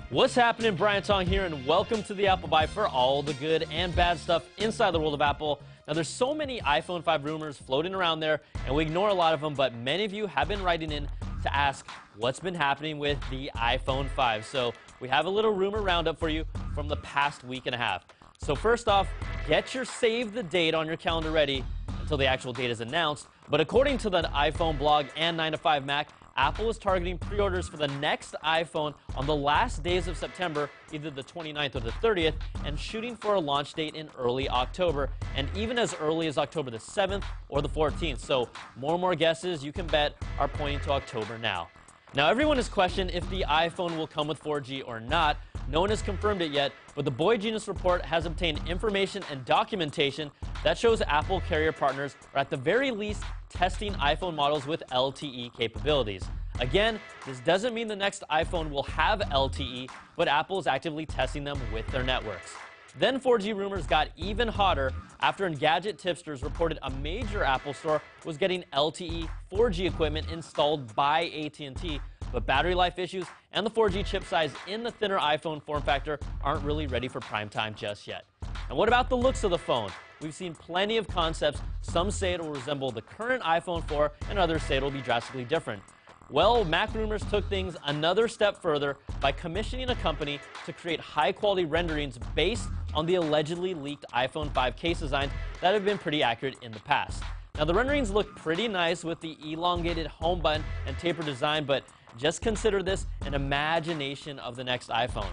What's happening? Brian Tong here, and welcome to the Apple Byte for all the good and bad stuff inside the world of Apple. Now, there's so many iPhone 5 rumors floating around there, and we ignore a lot of them, but many of you have been writing in to ask what's been happening with the iPhone 5. So we have a little rumor roundup for you from the past week and a half. So first off, get your save the date on your calendar ready until the actual date is announced. But according to the iPhone blog and 9to5Mac, Apple is targeting pre-orders for the next iPhone on the last days of September, either the 29th or the 30th, and shooting for a launch date in early October, and even as early as October the 7th or the 14th. So more and more guesses, you can bet, are pointing to October now. Now, everyone has questioned if the iPhone will come with 4G or not. No one has confirmed it yet, but the Boy Genius report has obtained information and documentation that shows Apple carrier partners are at the very least testing iPhone models with LTE capabilities. Again, this doesn't mean the next iPhone will have LTE, but Apple is actively testing them with their networks. Then 4G rumors got even hotter after Engadget tipsters reported a major Apple store was getting LTE 4G equipment installed by AT&T, but battery life issues and the 4G chip size in the thinner iPhone form factor aren't really ready for prime time just yet. And what about the looks of the phone? We've seen plenty of concepts. Some say it will resemble the current iPhone 4, and others say it will be drastically different. Well, Mac Rumors took things another step further by commissioning a company to create high-quality renderings based on the allegedly leaked iPhone 5 case designs that have been pretty accurate in the past. Now, the renderings look pretty nice with the elongated home button and tapered design, but just consider this an imagination of the next iPhone.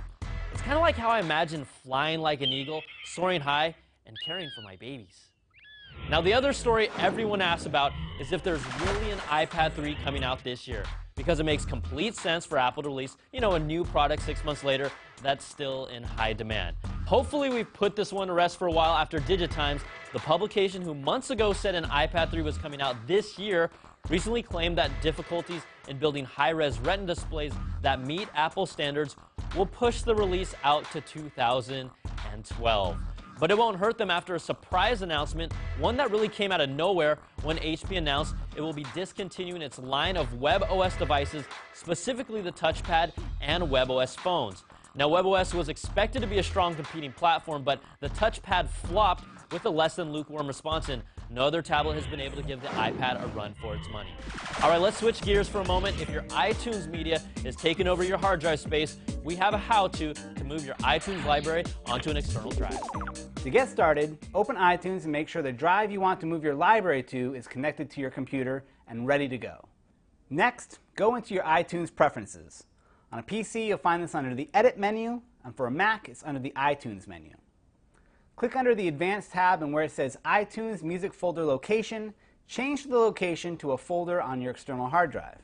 It's kind of like how I imagine flying like an eagle, soaring high, and caring for my babies. Now, the other story everyone asks about is if there's really an iPad 3 coming out this year, because it makes complete sense for Apple to release, a new product 6 months later that's still in high demand. Hopefully, we've put this one to rest for a while after Digitimes, the publication who months ago said an iPad 3 was coming out this year, recently claimed that difficulties in building high-res Retina displays that meet Apple standards will push the release out to 2012. But it won't hurt them after a surprise announcement, one that really came out of nowhere when HP announced it will be discontinuing its line of WebOS devices, specifically the touchpad and WebOS phones. Now, WebOS was expected to be a strong competing platform, but the touchpad flopped with a less than lukewarm response, and no other tablet has been able to give the iPad a run for its money. All right, let's switch gears for a moment. If your iTunes media is taking over your hard drive space, we have a how-to to move your iTunes library onto an external drive. To get started, open iTunes and make sure the drive you want to move your library to is connected to your computer and ready to go. Next, go into your iTunes preferences. On a PC, you'll find this under the Edit menu, and for a Mac, it's under the iTunes menu. Click under the Advanced tab, and where it says iTunes Music Folder Location, change the location to a folder on your external hard drive.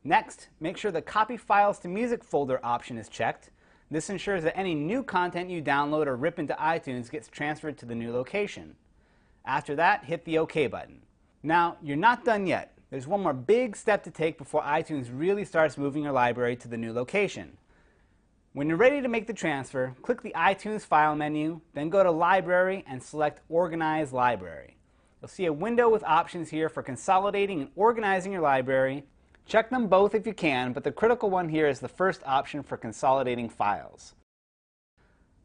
Next, make sure the Copy Files to Music folder option is checked. This ensures that any new content you download or rip into iTunes gets transferred to the new location. After that, hit the OK button. Now, you're not done yet. There's one more big step to take before iTunes really starts moving your library to the new location. When you're ready to make the transfer, click the iTunes File menu, then go to Library and select Organize Library. You'll see a window with options here for consolidating and organizing your library. Check them both if you can, but the critical one here is the first option for consolidating files.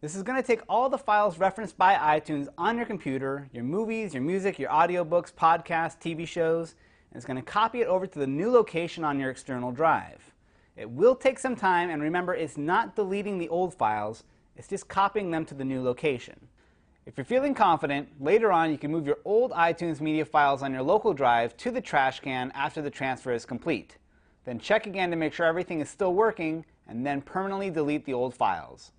This is going to take all the files referenced by iTunes on your computer, your movies, your music, your audiobooks, podcasts, TV shows, and it's going to copy it over to the new location on your external drive. It will take some time, and remember, it's not deleting the old files, it's just copying them to the new location. If you're feeling confident, later on you can move your old iTunes media files on your local drive to the trash can after the transfer is complete. Then check again to make sure everything is still working, and then permanently delete the old files.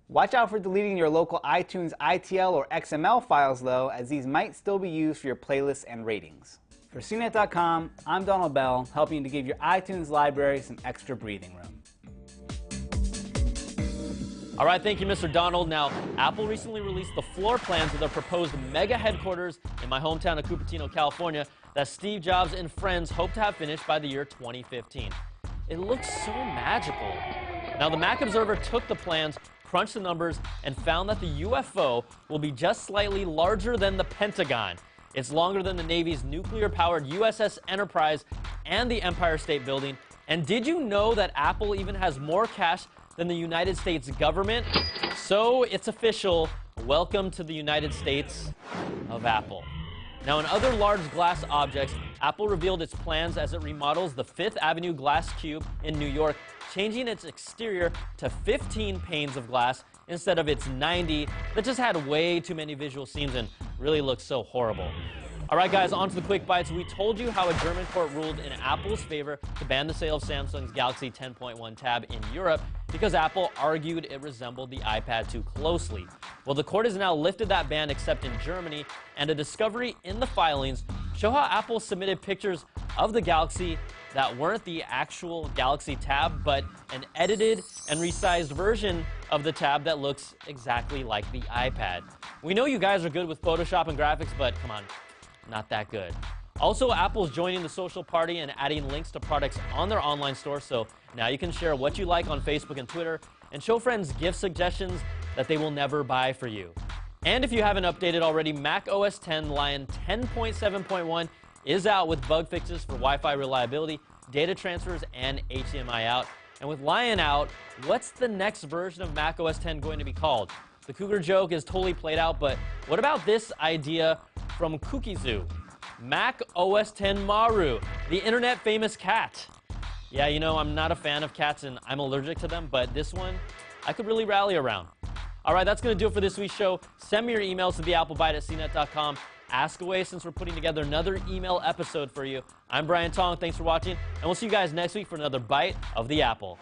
Watch out for deleting your local iTunes ITL or XML files though, as these might still be used for your playlists and ratings. For CNET.com, I'm Donald Bell, helping you to give your iTunes library some extra breathing room. All right, thank you, Mr. Donald. Now, Apple recently released the floor plans of their proposed mega headquarters in my hometown of Cupertino, California, that Steve Jobs and friends hope to have finished by the year 2015. It looks so magical. Now, the Mac Observer took the plans, crunched the numbers, and found that the UFO will be just slightly larger than the Pentagon. It's longer than the Navy's nuclear-powered USS Enterprise and the Empire State Building. And did you know that Apple even has more cash than the United States government? So it's official. Welcome to the United States of Apple. Now, in other large glass objects, Apple revealed its plans as it remodels the Fifth Avenue Glass Cube in New York, changing its exterior to 15 panes of glass instead of its 90 that just had way too many visual seams and really looked so horrible. All right, guys, on to the quick bites. We told you how a German court ruled in Apple's favor to ban the sale of Samsung's Galaxy 10.1 tab in Europe because Apple argued it resembled the iPad too closely. Well, the court has now lifted that ban except in Germany, and a discovery in the filings show how Apple submitted pictures of the Galaxy that weren't the actual Galaxy tab, but an edited and resized version of the tab that looks exactly like the iPad. We know you guys are good with Photoshop and graphics, but come on, not that good. Also, Apple's joining the social party and adding links to products on their online store, so now you can share what you like on Facebook and Twitter and show friends gift suggestions that they will never buy for you. And if you haven't updated already, Mac OS X Lion 10.7.1 is out with bug fixes for Wi-Fi reliability, data transfers, and HDMI out. And with Lion out, what's the next version of Mac OS X going to be called? The Cougar joke is totally played out, but what about this idea from Cookie Zoo? Mac OS X Maru, the internet famous cat. Yeah, you know, I'm not a fan of cats and I'm allergic to them, but this one, I could really rally around. All right, that's going to do it for this week's show. Send me your emails to theapplebyte@cnet.com. Ask away since we're putting together another email episode for you. I'm Brian Tong. Thanks for watching, and we'll see you guys next week for another Bite of the Apple.